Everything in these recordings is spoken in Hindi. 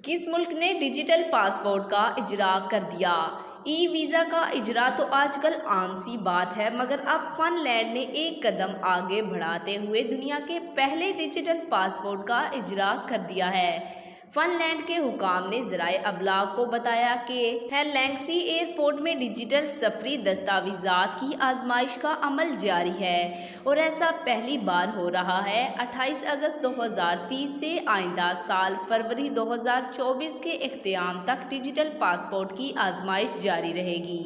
किस मुल्क ने डिजिटल पासपोर्ट का इजरा कर दिया? ई वीज़ा का इजरा तो आजकल आम सी बात है, मगर अब फ़िनलैंड ने एक कदम आगे बढ़ाते हुए दुनिया के पहले डिजिटल पासपोर्ट का इजरा कर दिया है। फ़िनलैंड के हुकाम ने ज़राए अबलाग को बताया कि हेलसिंकी एयरपोर्ट में डिजिटल सफरी दस्तावेज़ात की आजमाइश का अमल जारी है और ऐसा पहली बार हो रहा है। 28 अगस्त 2030 से आइंदा साल फरवरी 2024 के इख्तिताम तक डिजिटल पासपोर्ट की आजमाइश जारी रहेगी।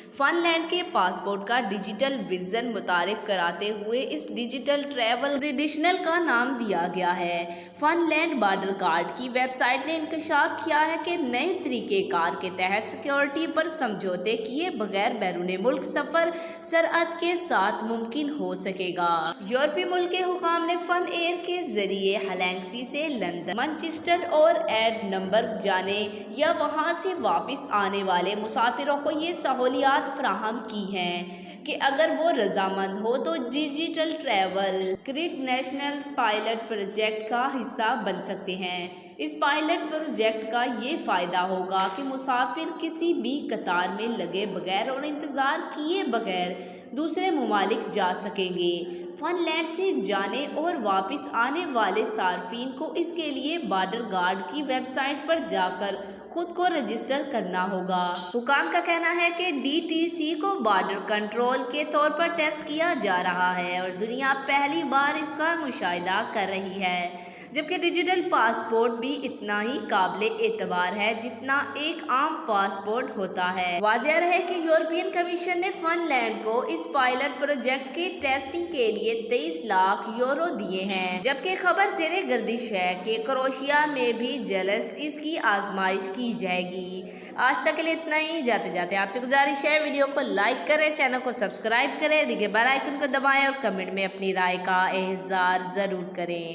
फ़िनलैंड के पासपोर्ट का डिजिटल वर्जन मुतारिफ कराते हुए इस डिजिटल ट्रैवल क्रेडेंशियल का नाम दिया गया है। फ़िनलैंड बॉर्डर गार्ड की वेबसाइट ने इंकशाफ किया है कि नए तरीक़ेकार के तहत सिक्योरिटी पर समझौते किए बगैर बैरून मुल्क सफ़र सरअत के साथ मुमकिन हो सकेगा। यूरोपीय मुल्क के हुकाम ने फ़न एयर के जरिए हेलसिंकी से लंदन, मैनचेस्टर और एडिनबर्ग जाने या वहां से वापस आने वाले मुसाफिरों को ये सहूलियात फराहम की हैं कि अगर वो रजामंद हो तो digital travel credential pilot project का हिस्सा बन सकते हैं। इस पायलट प्रोजेक्ट का ये फ़ायदा होगा कि मुसाफिर किसी भी कतार में लगे बगैर और इंतज़ार किए बगैर दूसरे ममालिक जा सकेंगे। फ़िनलैंड से जाने और वापस आने वाले सार्फिन को इसके लिए बॉर्डर गार्ड की वेबसाइट पर जाकर खुद को रजिस्टर करना होगा। हुकाम का कहना है कि DTC को बॉर्डर कंट्रोल के तौर पर टेस्ट किया जा रहा है और दुनिया पहली बार इसका मुशाहिदा कर रही है, जबकि डिजिटल पासपोर्ट भी इतना ही काबिल एतबार है जितना एक आम पासपोर्ट होता है। वाज़ेह है कि यूरोपियन कमीशन ने फ़िनलैंड को इस पायलट प्रोजेक्ट की टेस्टिंग के लिए 23 लाख यूरो दिए हैं, जबकि खबर ज़ेरे गर्दिश है कि क्रोएशिया में भी जल्द इसकी आजमाइश की जाएगी। आज तक के लिए इतना ही। जाते जाते आपसे गुजारिश है, वीडियो को लाइक करें, चैनल को सब्सक्राइब करें, दिखे बेल आइकन को दबाएं और कमेंट में अपनी राय का इज़हार ज़रूर करें।